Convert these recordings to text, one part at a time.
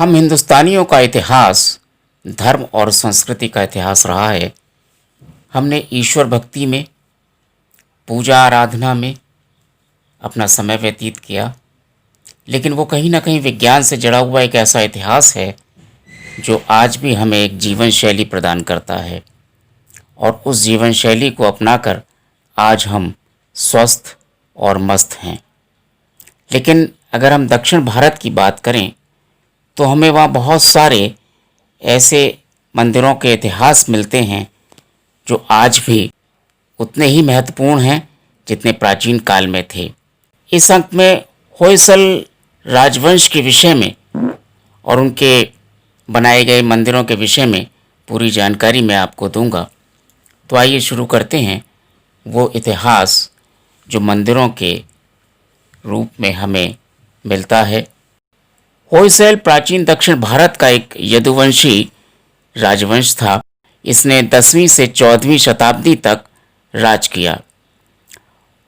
हम हिंदुस्तानियों का इतिहास धर्म और संस्कृति का इतिहास रहा है। हमने ईश्वर भक्ति में, पूजा आराधना में अपना समय व्यतीत किया, लेकिन वो कहीं ना कहीं विज्ञान से जुड़ा हुआ एक ऐसा इतिहास है जो आज भी हमें एक जीवन शैली प्रदान करता है। और उस जीवन शैली को अपनाकर आज हम स्वस्थ और मस्त हैं। लेकिन अगर हम दक्षिण भारत की बात करें तो हमें वहाँ बहुत सारे ऐसे मंदिरों के इतिहास मिलते हैं जो आज भी उतने ही महत्वपूर्ण हैं जितने प्राचीन काल में थे। इस अंक में होयसल राजवंश के विषय में और उनके बनाए गए मंदिरों के विषय में पूरी जानकारी मैं आपको दूंगा। तो आइए शुरू करते हैं वो इतिहास जो मंदिरों के रूप में हमें मिलता है। होयसल प्राचीन दक्षिण भारत का एक यदुवंशी राजवंश था। इसने 10वीं से 14वीं शताब्दी तक राज किया।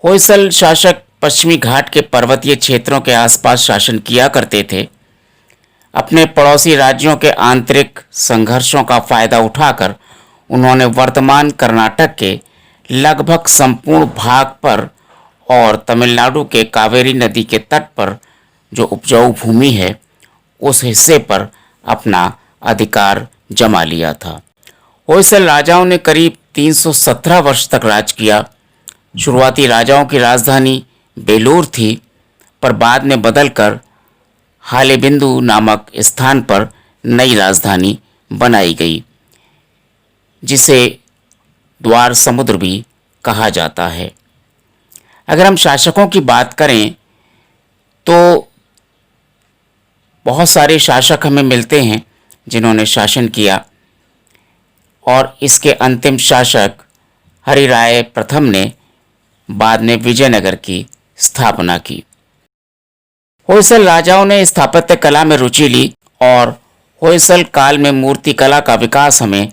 होयसल शासक पश्चिमी घाट के पर्वतीय क्षेत्रों के आसपास शासन किया करते थे। अपने पड़ोसी राज्यों के आंतरिक संघर्षों का फायदा उठाकर उन्होंने वर्तमान कर्नाटक के लगभग संपूर्ण भाग पर और तमिलनाडु के कावेरी नदी के तट पर जो उपजाऊ भूमि है उस हिस्से पर अपना अधिकार जमा लिया था। होयसल राजाओं ने करीब 317 वर्ष तक राज किया। शुरुआती राजाओं की राजधानी बेलूर थी, पर बाद में बदलकर हालेबिंदु नामक स्थान पर नई राजधानी बनाई गई, जिसे द्वार समुद्र भी कहा जाता है। अगर हम शासकों की बात करें तो बहुत सारे शासक हमें मिलते हैं जिन्होंने शासन किया, और इसके अंतिम शासक हरिराय प्रथम ने बाद में विजयनगर की स्थापना की। होयसल राजाओं ने स्थापत्य कला में रुचि ली और होयसल काल में मूर्ति कला का विकास हमें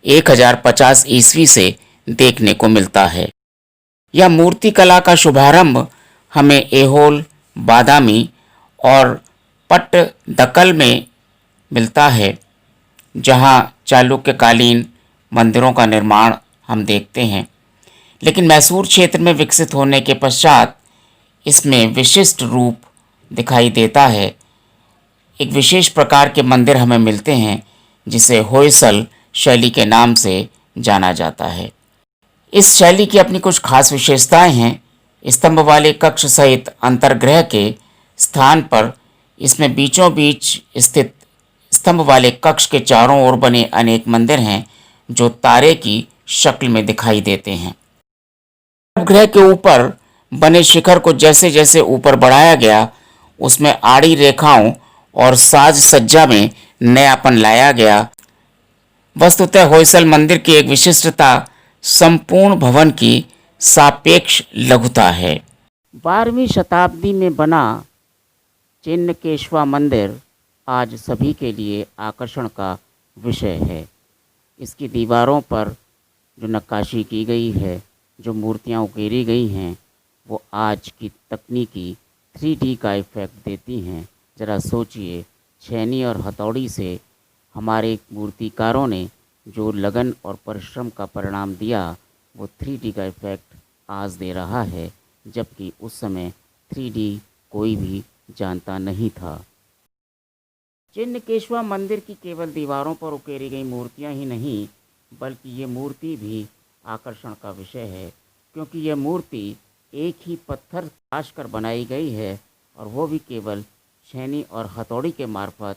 1050 ईस्वी से देखने को मिलता है। यह मूर्ति कला का शुभारंभ हमें ऐहोल, बादामी और पट्टदकल में मिलता है, जहां चालुक्यकालीन मंदिरों का निर्माण हम देखते हैं। लेकिन मैसूर क्षेत्र में विकसित होने के पश्चात इसमें विशिष्ट रूप दिखाई देता है। एक विशेष प्रकार के मंदिर हमें मिलते हैं जिसे होयसल शैली के नाम से जाना जाता है। इस शैली की अपनी कुछ खास विशेषताएं हैं। स्तंभ वाले कक्ष सहित अंतर्गृह के स्थान पर इसमें बीचों बीच स्थित स्तंभ वाले कक्ष के चारों ओर बने अनेक मंदिर हैं जो तारे की शक्ल में दिखाई देते हैं। गर्भगृह के ऊपर बने शिखर को जैसे जैसे ऊपर बढ़ाया गया, उसमें आड़ी रेखाओं और साज सज्जा में नयापन लाया गया। वस्तुतः होयसल मंदिर की एक विशिष्टता संपूर्ण भवन की सापेक्ष लघुता है। 12वीं शताब्दी में बना चिन्नकेशवा मंदिर आज सभी के लिए आकर्षण का विषय है। इसकी दीवारों पर जो नक्काशी की गई है, जो मूर्तियां उकेरी गई हैं, वो आज की तकनीकी 3D का इफ़ेक्ट देती हैं। ज़रा सोचिए, छेनी और हथौड़ी से हमारे मूर्तिकारों ने जो लगन और परिश्रम का परिणाम दिया, वो 3D का इफ़ेक्ट आज दे रहा है, जबकि उस समय 3D कोई भी जानता नहीं था। चिन्नकेशवा मंदिर की केवल दीवारों पर उकेरी गई मूर्तियां ही नहीं, बल्कि ये मूर्ति भी आकर्षण का विषय है, क्योंकि यह मूर्ति एक ही पत्थर तराश कर बनाई गई है, और वो भी केवल छेनी और हथौड़ी के मार्फत।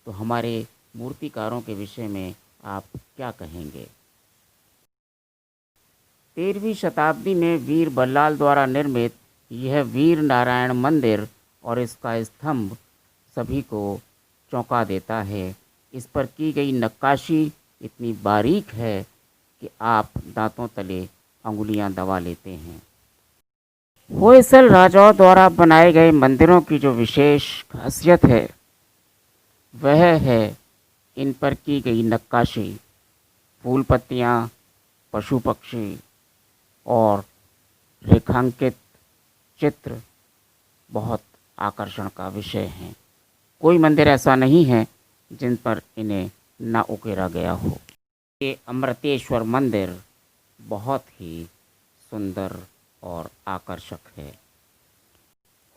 तो हमारे मूर्तिकारों के विषय में आप क्या कहेंगे? 13वीं शताब्दी में वीर बल्लाल द्वारा निर्मित यह वीर नारायण मंदिर और इसका स्तंभ सभी को चौंका देता है। इस पर की गई नक्काशी इतनी बारीक है कि आप दांतों तले अंगुलियां दबा लेते हैं। होयसल राजाओं द्वारा बनाए गए मंदिरों की जो विशेष खासियत है वह है इन पर की गई नक्काशी। फूल पत्तियाँ, पशु पक्षी और रेखांकित चित्र बहुत आकर्षण का विषय हैं। कोई मंदिर ऐसा नहीं है जिन पर इन्हें न उकेरा गया हो। ये अमृतेश्वर मंदिर बहुत ही सुंदर और आकर्षक है।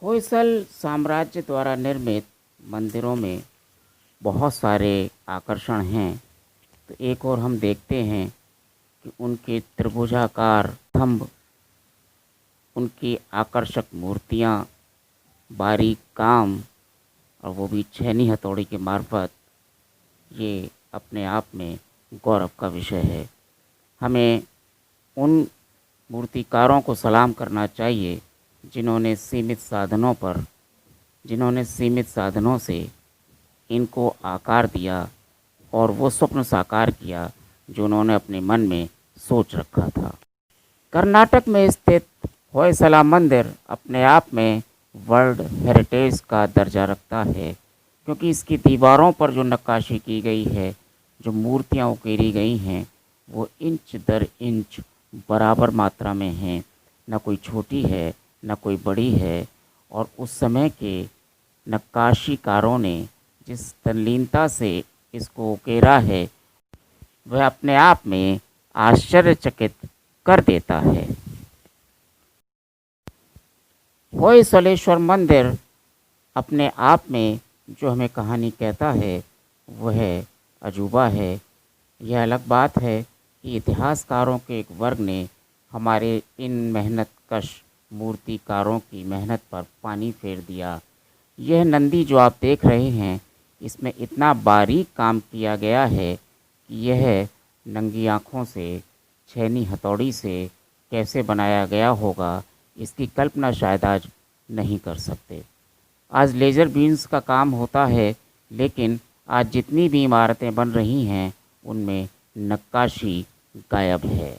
होयसल साम्राज्य द्वारा निर्मित मंदिरों में बहुत सारे आकर्षण हैं। तो एक और हम देखते हैं कि उनके त्रिभुजाकार स्तंभ, उनकी आकर्षक मूर्तियाँ, बारीक काम, और वो भी छेनी हथौड़ी के मार्फत, ये अपने आप में गौरव का विषय है। हमें उन मूर्तिकारों को सलाम करना चाहिए जिन्होंने सीमित साधनों से इनको आकार दिया और वो स्वप्न साकार किया जो उन्होंने अपने मन में सोच रखा था। कर्नाटक में स्थित होयसला मंदिर अपने आप में वर्ल्ड हेरिटेज का दर्जा रखता है, क्योंकि इसकी दीवारों पर जो नक्काशी की गई है, जो मूर्तियाँ उकेरी गई हैं, वो इंच दर इंच बराबर मात्रा में हैं। न कोई छोटी है, न कोई बड़ी है। और उस समय के नक्काशीकारों ने जिस तल्लीनता से इसको उकेरा है, वह अपने आप में आश्चर्यचकित कर देता है। होयसलेश्वर मंदिर अपने आप में जो हमें कहानी कहता है, वह अजूबा है। यह अलग बात है कि इतिहासकारों के एक वर्ग ने हमारे इन मेहनतकश मूर्तिकारों की मेहनत पर पानी फेर दिया। यह नंदी जो आप देख रहे हैं, इसमें इतना बारीक काम किया गया है कि यह नंगी आँखों से, छेनी हथौड़ी से कैसे बनाया गया होगा, इसकी कल्पना शायद आज नहीं कर सकते। आज लेज़र बीम्स का काम होता है, लेकिन आज जितनी भी इमारतें बन रही हैं, उनमें नक्काशी गायब है।